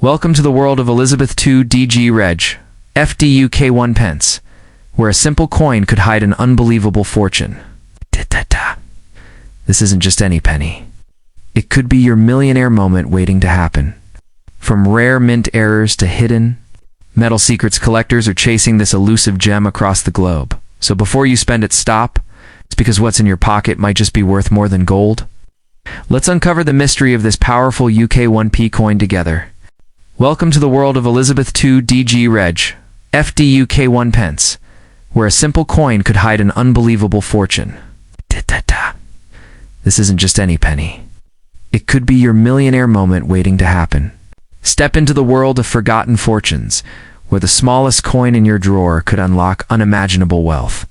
Welcome to the world of Elizabeth II DG Reg, FDUK 1 pence, where a simple coin could hide an unbelievable fortune. This isn't just any penny. It could be your millionaire moment waiting to happen. From rare mint errors to hidden metal secrets, collectors are chasing this elusive gem across the globe. So before you spend it, stop. It's because what's in your pocket might just be worth more than gold. Let's uncover the mystery of this powerful UK 1p coin together. Welcome to the world of Elizabeth II DG Reg, FDUK 1 pence, where a simple coin could hide an unbelievable fortune. This isn't just any penny. It could be your millionaire moment waiting to happen. Step into the world of forgotten fortunes, where the smallest coin in your drawer could unlock unimaginable wealth.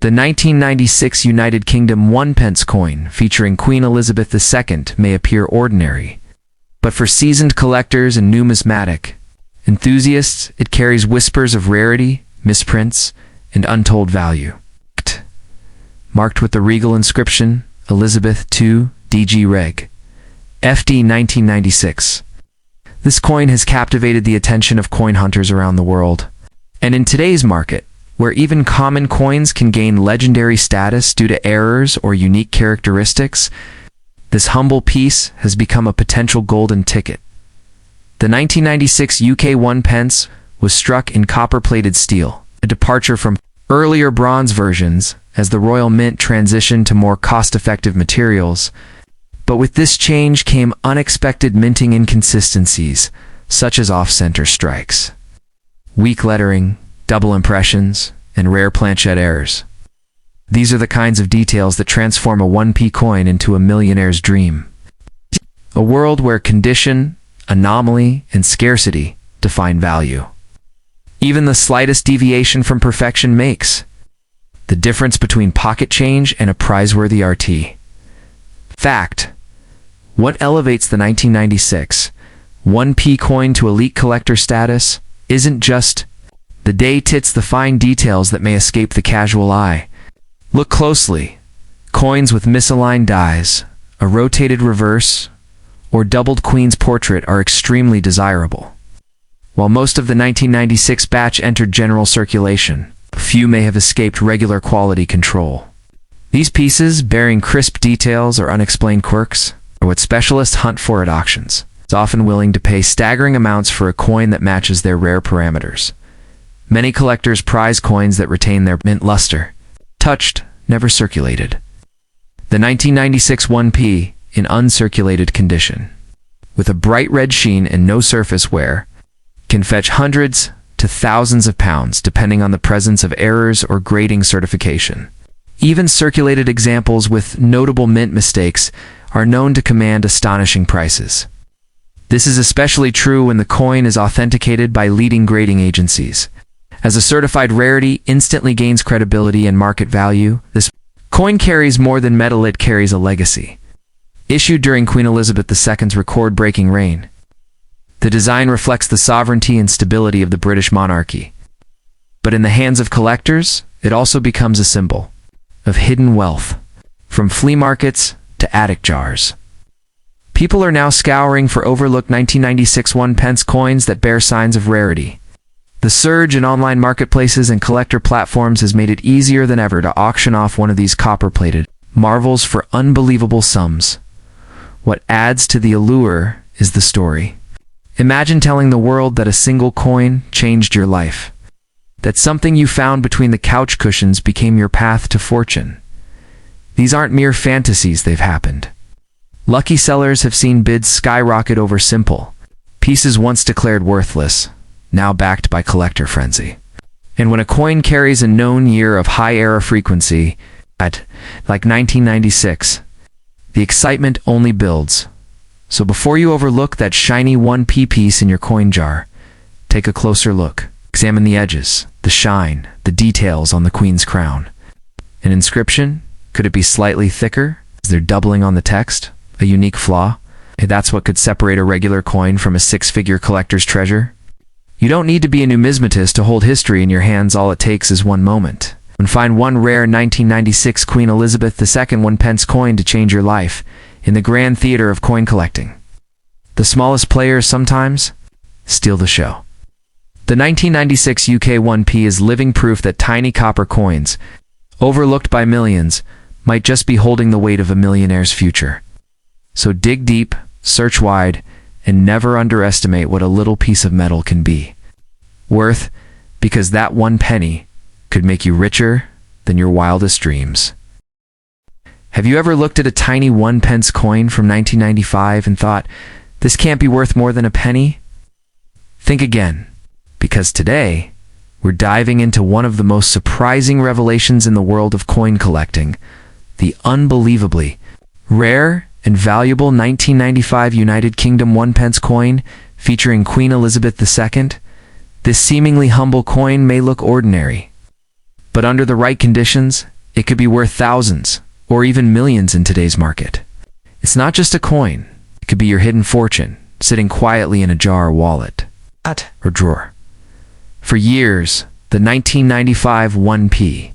The 1996 United Kingdom 1 pence coin, featuring Queen Elizabeth II, may appear ordinary. But for seasoned collectors and numismatic enthusiasts, it carries whispers of rarity, misprints, and untold value. Marked with the regal inscription, Elizabeth II DG Reg, FD 1996. This coin has captivated the attention of coin hunters around the world. And in today's market, where even common coins can gain legendary status due to errors or unique characteristics, this humble piece has become a potential golden ticket. The 1996 UK 1 pence was struck in copper-plated steel, a departure from earlier bronze versions as the Royal Mint transitioned to more cost-effective materials. But with this change came unexpected minting inconsistencies, such as off-center strikes, weak lettering, double impressions, and rare planchette errors. These are the kinds of details that transform a 1p coin into a millionaire's dream. A world where condition, anomaly, and scarcity define value. Even the slightest deviation from perfection makes the difference between pocket change and a prize-worthy RT. Fact: what elevates the 1996 1p coin to elite collector status isn't just the date, it's the fine details that may escape the casual eye. Look closely. Coins with misaligned dies, a rotated reverse, or doubled queen's portrait are extremely desirable. While most of the 1996 batch entered general circulation, a few may have escaped regular quality control. These pieces, bearing crisp details or unexplained quirks, are what specialists hunt for at auctions. It's often willing to pay staggering amounts for a coin that matches their rare parameters. Many collectors prize coins that retain their mint luster. Touched, never circulated. The 1996 1p, in uncirculated condition, with a bright red sheen and no surface wear, can fetch hundreds to thousands of pounds depending on the presence of errors or grading certification. Even circulated examples with notable mint mistakes are known to command astonishing prices. This is especially true when the coin is authenticated by leading grading agencies. As a certified rarity instantly gains credibility and market value, this coin carries more than metal, it carries a legacy. Issued during Queen Elizabeth II's record-breaking reign, the design reflects the sovereignty and stability of the British monarchy. But in the hands of collectors, it also becomes a symbol of hidden wealth, from flea markets to attic jars. People are now scouring for overlooked 1996 1 pence coins that bear signs of rarity. The surge in online marketplaces and collector platforms has made it easier than ever to auction off one of these copper-plated marvels for unbelievable sums. What adds to the allure is the story. Imagine telling the world that a single coin changed your life, that something you found between the couch cushions became your path to fortune. These aren't mere fantasies, they've happened. Lucky sellers have seen bids skyrocket over simple pieces once declared worthless, now backed by collector frenzy. And when a coin carries a known year of high error frequency, like 1996, the excitement only builds. So before you overlook that shiny 1p piece in your coin jar, take a closer look. Examine the edges, the shine, the details on the queen's crown. An inscription? Could it be slightly thicker? Is there doubling on the text? A unique flaw? That's what could separate a regular coin from a six-figure collector's treasure. You don't need to be a numismatist to hold history in your hands. All it takes is one moment. And find one rare 1996 Queen Elizabeth II 1 pence coin to change your life in the grand theater of coin collecting. The smallest players sometimes steal the show. The 1996 UK 1p is living proof that tiny copper coins, overlooked by millions, might just be holding the weight of a millionaire's future. So dig deep, search wide, and never underestimate what a little piece of metal can be. Worth, because that one penny could make you richer than your wildest dreams. Have you ever looked at a tiny 1 pence coin from 1995 and thought, this can't be worth more than a penny? Think again, because today, we're diving into one of the most surprising revelations in the world of coin collecting, the unbelievably rare and valuable 1995 United Kingdom 1 pence coin featuring Queen Elizabeth II. This seemingly humble coin may look ordinary, but under the right conditions, it could be worth thousands or even millions in today's market. It's not just a coin. It could be your hidden fortune, sitting quietly in a jar or wallet, or drawer. For years, the 1995 1p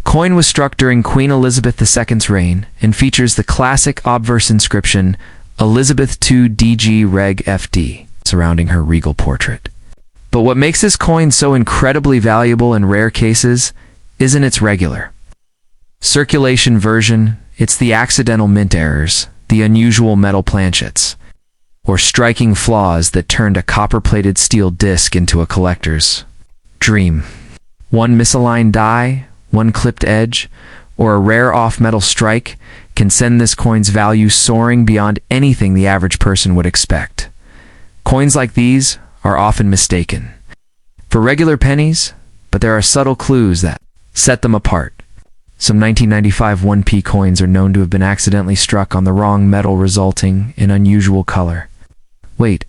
coin was struck during Queen Elizabeth II's reign and features the classic obverse inscription Elizabeth II DG Reg FD surrounding her regal portrait. But what makes this coin so incredibly valuable in rare cases isn't its regular circulation version, it's the accidental mint errors, the unusual metal planchets, or striking flaws that turned a copper-plated steel disc into a collector's dream. One misaligned die, one clipped edge, or a rare off-metal strike can send this coin's value soaring beyond anything the average person would expect. Coins like these are often mistaken for regular pennies, but there are subtle clues that set them apart. Some 1995 1p coins are known to have been accidentally struck on the wrong metal, resulting in unusual color, weight,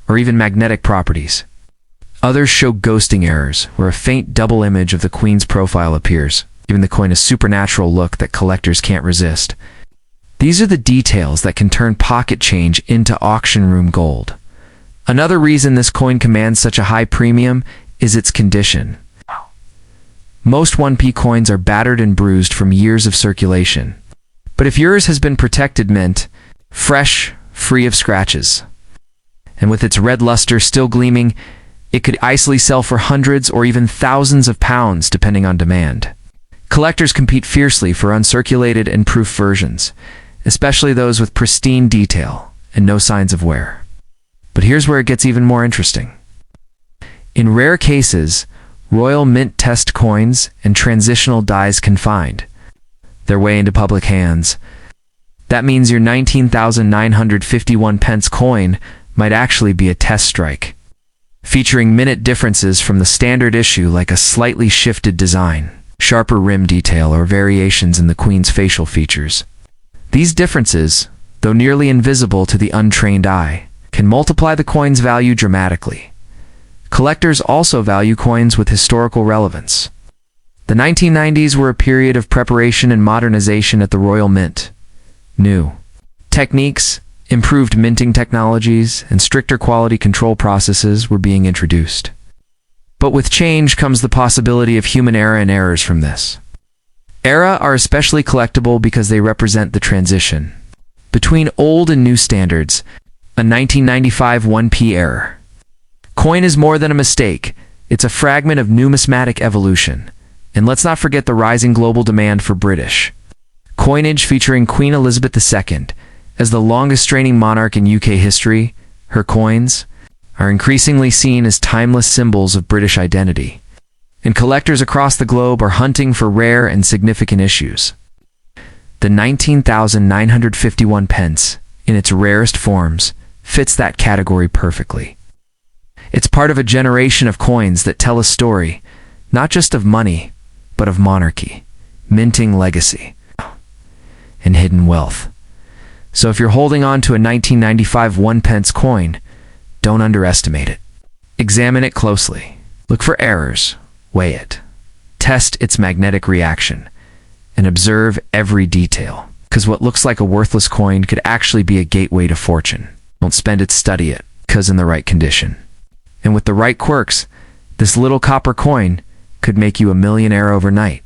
or even magnetic properties. Others show ghosting errors, where a faint double image of the Queen's profile appears, giving the coin a supernatural look that collectors can't resist. These are the details that can turn pocket change into auction room gold. Another reason this coin commands such a high premium is its condition. Most 1p coins are battered and bruised from years of circulation. But if yours has been protected mint, fresh, free of scratches, and with its red luster still gleaming, it could easily sell for hundreds or even thousands of pounds depending on demand. Collectors compete fiercely for uncirculated and proof versions, especially those with pristine detail and no signs of wear. But here's where it gets even more interesting. In rare cases, royal mint test coins and transitional dies can find their way into public hands. That means your 19,951 pence coin might actually be a test strike, featuring minute differences from the standard issue, like a slightly shifted design, sharper rim detail, or variations in the Queen's facial features. These differences, though nearly invisible to the untrained eye, can multiply the coin's value dramatically. Collectors also value coins with historical relevance. The 1990s were a period of preparation and modernization at the Royal Mint. New techniques, improved minting technologies, and stricter quality control processes were being introduced. But with change comes the possibility of human error and errors from this. Era are especially collectible because they represent the transition between old and new standards. A 1995 1p error coin is more than a mistake, it's a fragment of numismatic evolution. And let's not forget the rising global demand for British coinage featuring Queen Elizabeth II. As the longest reigning monarch in UK history, her coins are increasingly seen as timeless symbols of British identity. And collectors across the globe are hunting for rare and significant issues. The 19,951 pence, in its rarest forms, fits that category perfectly. It's part of a generation of coins that tell a story, not just of money, but of monarchy, minting legacy, and hidden wealth. So if you're holding on to a 1995 1 pence coin, don't underestimate it. Examine it closely. Look for errors. Weigh it. Test its magnetic reaction. And observe every detail. Because what looks like a worthless coin could actually be a gateway to fortune. Don't spend it, study it, because in the right condition. And with the right quirks, this little copper coin could make you a millionaire overnight.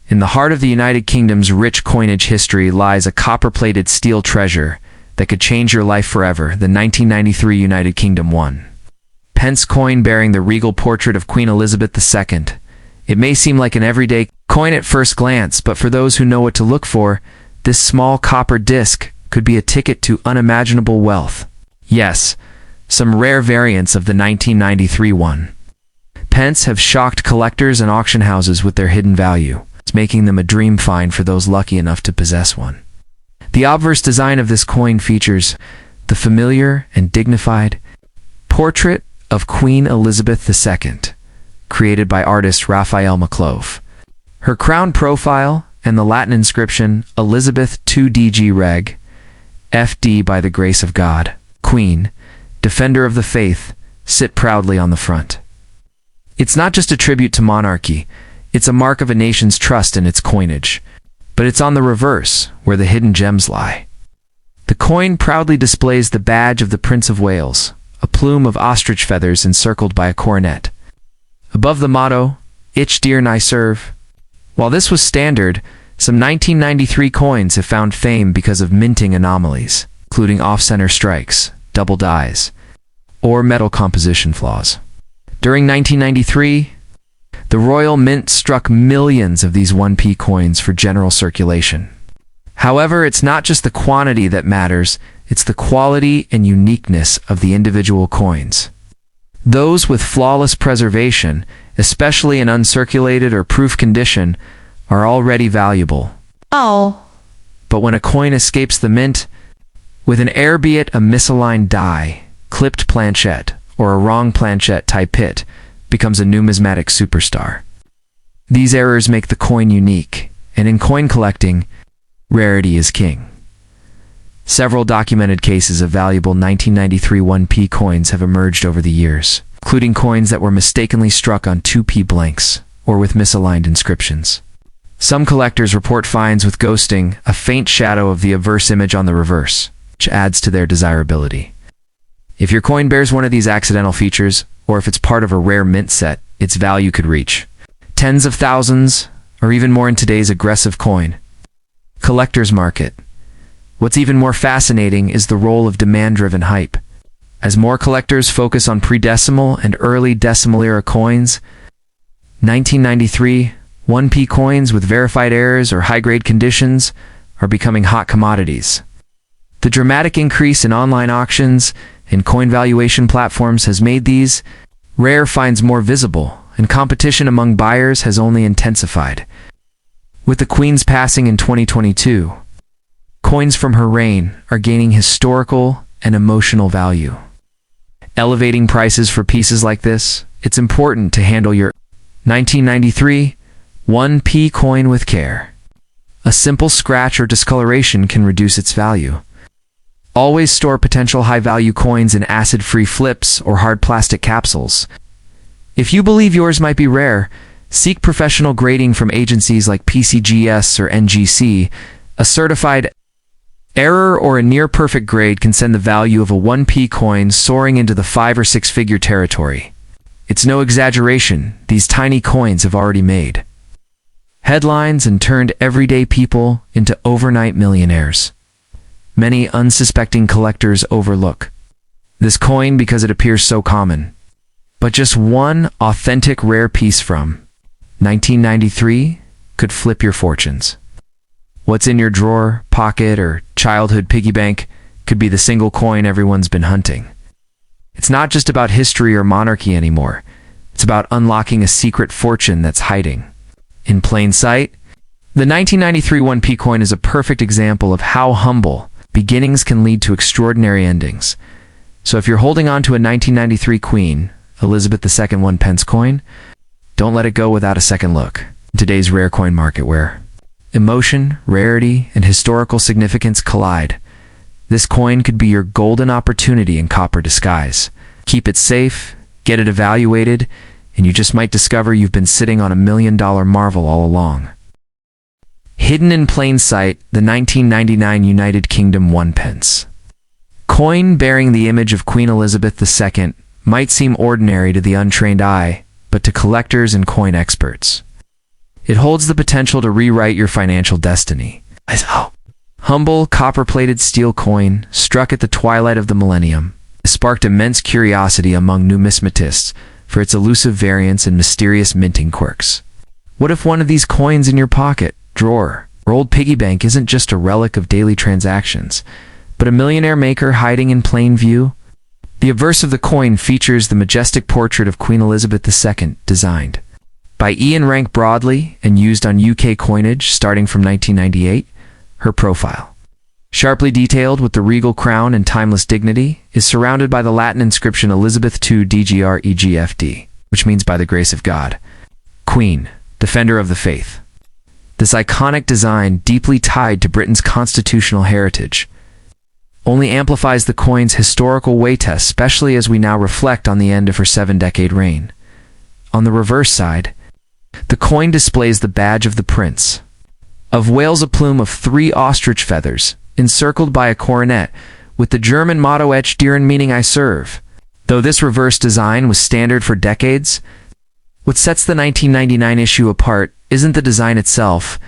In the heart of the United Kingdom's rich coinage history lies a copper-plated steel treasure that could change your life forever, the 1993 United Kingdom 1 pence coin bearing the regal portrait of Queen Elizabeth II. It may seem like an everyday coin at first glance, but for those who know what to look for, this small copper disc could be a ticket to unimaginable wealth. Yes, some rare variants of the 1993 1 pence have shocked collectors and auction houses with their hidden value, making them a dream find for those lucky enough to possess one. The obverse design of this coin features the familiar and dignified portrait of Queen Elizabeth II, created by artist Raphael Maclove. Her crown profile and the Latin inscription Elizabeth 2DG Reg, FD by the grace of God, Queen, Defender of the Faith, sit proudly on the front. It's not just a tribute to monarchy, it's a mark of a nation's trust in its coinage. But it's on the reverse, where the hidden gems lie. The coin proudly displays the badge of the Prince of Wales, a plume of ostrich feathers encircled by a coronet. Above the motto, Ich dir nie serve. While this was standard, some 1993 coins have found fame because of minting anomalies, including off-center strikes, double dies, or metal composition flaws. During 1993, the Royal Mint struck millions of these 1p coins for general circulation. However, it's not just the quantity that matters, it's the quality and uniqueness of the individual coins. Those with flawless preservation, especially in uncirculated or proof condition, are already valuable. Oh. But when a coin escapes the mint, with an error, be it a misaligned die, clipped planchette, or a wrong planchette type hit, becomes a numismatic superstar. These errors make the coin unique, and in coin collecting, rarity is king. Several documented cases of valuable 1993 1p coins have emerged over the years, including coins that were mistakenly struck on 2p blanks, or with misaligned inscriptions. Some collectors report finds with ghosting, a faint shadow of the obverse image on the reverse, which adds to their desirability. If your coin bears one of these accidental features, or if it's part of a rare mint set, its value could reach tens of thousands, or even more in today's aggressive coin collector's market. What's even more fascinating is the role of demand-driven hype. As more collectors focus on pre-decimal and early decimal-era coins, 1993 1p coins with verified errors or high-grade conditions are becoming hot commodities. The dramatic increase in online auctions and coin valuation platforms has made these rare finds more visible, and competition among buyers has only intensified. With the Queen's passing in 2022, coins from her reign are gaining historical and emotional value. Elevating prices for pieces like this, it's important to handle your 1993 1p coin with care. A simple scratch or discoloration can reduce its value. Always store potential high-value coins in acid-free flips or hard plastic capsules. If you believe yours might be rare, seek professional grading from agencies like PCGS or NGC. A certified error or a near-perfect grade can send the value of a 1p coin soaring into the 5 or 6 figure territory. It's no exaggeration, these tiny coins have already made headlines and turned everyday people into overnight millionaires. Many unsuspecting collectors overlook this coin because it appears so common. But just one authentic rare piece from 1993 could flip your fortunes. What's in your drawer, pocket, or childhood piggy bank could be the single coin everyone's been hunting. It's not just about history or monarchy anymore. It's about unlocking a secret fortune that's hiding in plain sight. The 1993 1p coin is a perfect example of how humble beginnings can lead to extraordinary endings. So if you're holding on to a 1993 Queen Elizabeth II 1 pence coin, don't let it go without a second look. In today's rare coin market where emotion, rarity, and historical significance collide, this coin could be your golden opportunity in copper disguise. Keep it safe, get it evaluated, and you just might discover you've been sitting on $1 million marvel all along. Hidden in plain sight, the 1999 United Kingdom 1 pence coin bearing the image of Queen Elizabeth II might seem ordinary to the untrained eye, but to collectors and coin experts, it holds the potential to rewrite your financial destiny. humble, copper-plated steel coin struck at the twilight of the millennium, sparked immense curiosity among numismatists for its elusive variants and mysterious minting quirks. What if one of these coins in your pocket, drawer, or old piggy bank isn't just a relic of daily transactions, but a millionaire maker hiding in plain view? The obverse of the coin features the majestic portrait of Queen Elizabeth II, designed by Ian Rank Broadley and used on UK coinage starting from 1998. Her profile, sharply detailed with the regal crown and timeless dignity, is surrounded by the Latin inscription Elizabeth II DGREGFD, which means by the grace of God. Queen, defender of the faith. This iconic design, deeply tied to Britain's constitutional heritage, only amplifies the coin's historical weight, especially as we now reflect on the end of her 7-decade reign. On the reverse side, the coin displays the badge of the Prince of Wales, a plume of 3 ostrich feathers, encircled by a coronet, with the German motto etched "Deren meaning I serve." Though this reverse design was standard for decades, what sets the 1999 issue apart isn't the design itself,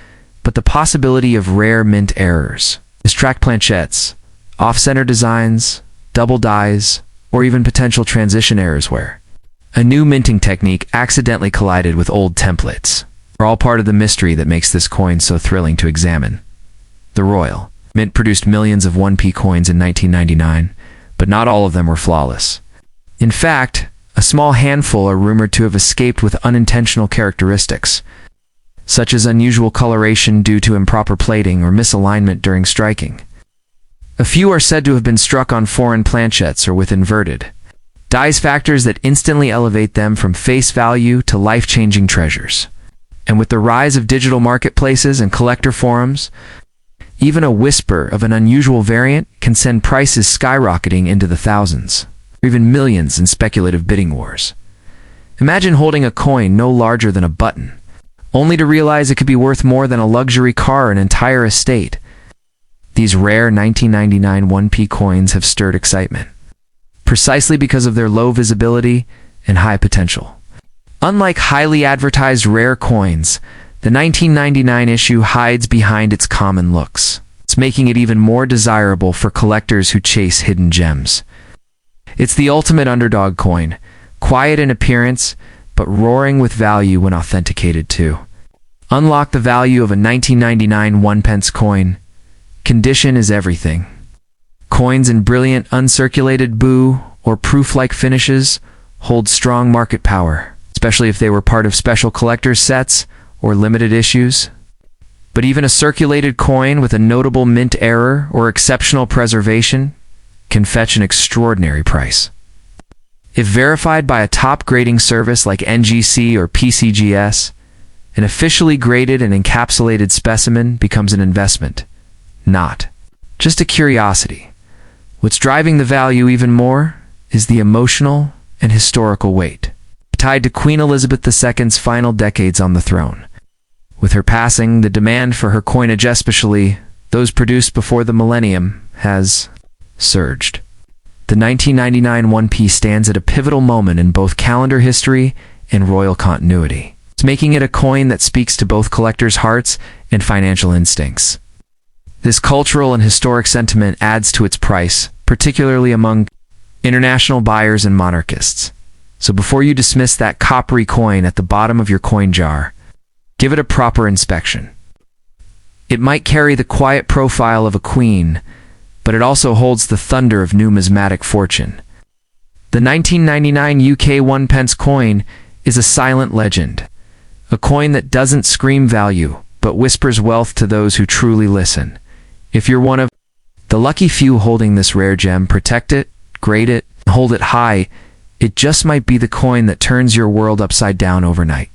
but the possibility of rare mint errors. Distract planchettes, off-center designs, double dies, or even potential transition errors where a new minting technique accidentally collided with old templates are all part of the mystery that makes this coin so thrilling to examine. The Royal Mint produced millions of 1p coins in 1999, but not all of them were flawless. In fact, a small handful are rumored to have escaped with unintentional characteristics, such as unusual coloration due to improper plating or misalignment during striking. A few are said to have been struck on foreign planchettes or with inverted dies, factors that instantly elevate them from face value to life-changing treasures. And with the rise of digital marketplaces and collector forums, even a whisper of an unusual variant can send prices skyrocketing into the thousands, or even millions in speculative bidding wars. Imagine holding a coin no larger than a button, only to realize it could be worth more than a luxury car or an entire estate. These rare 1999 1p coins have stirred excitement, precisely because of their low visibility and high potential. Unlike highly advertised rare coins, the 1999 issue hides behind its common looks. It's making it even more desirable for collectors who chase hidden gems. It's the ultimate underdog coin, quiet in appearance, but roaring with value when authenticated too. Unlock the value of a 1999 1p coin. Condition is everything. Coins in brilliant uncirculated boo or proof-like finishes hold strong market power, especially if they were part of special collector's sets or limited issues. But even a circulated coin with a notable mint error or exceptional preservation can fetch an extraordinary price. If verified by a top grading service like NGC or PCGS, an officially graded and encapsulated specimen becomes an investment, not just a curiosity. What's driving the value even more is the emotional and historical weight, tied to Queen Elizabeth II's final decades on the throne. With her passing, the demand for her coinage, especially those produced before the millennium, has surged. The 1999 1p stands at a pivotal moment in both calendar history and royal continuity. It's making it a coin that speaks to both collectors' hearts and financial instincts. This cultural and historic sentiment adds to its price, particularly among international buyers and monarchists. So before you dismiss that coppery coin at the bottom of your coin jar, give it a proper inspection. It might carry the quiet profile of a queen, but it also holds the thunder of numismatic fortune. The 1999 UK 1p coin is a silent legend, a coin that doesn't scream value, but whispers wealth to those who truly listen. If you're one of the lucky few holding this rare gem, protect it, grade it, hold it high. It just might be the coin that turns your world upside down overnight.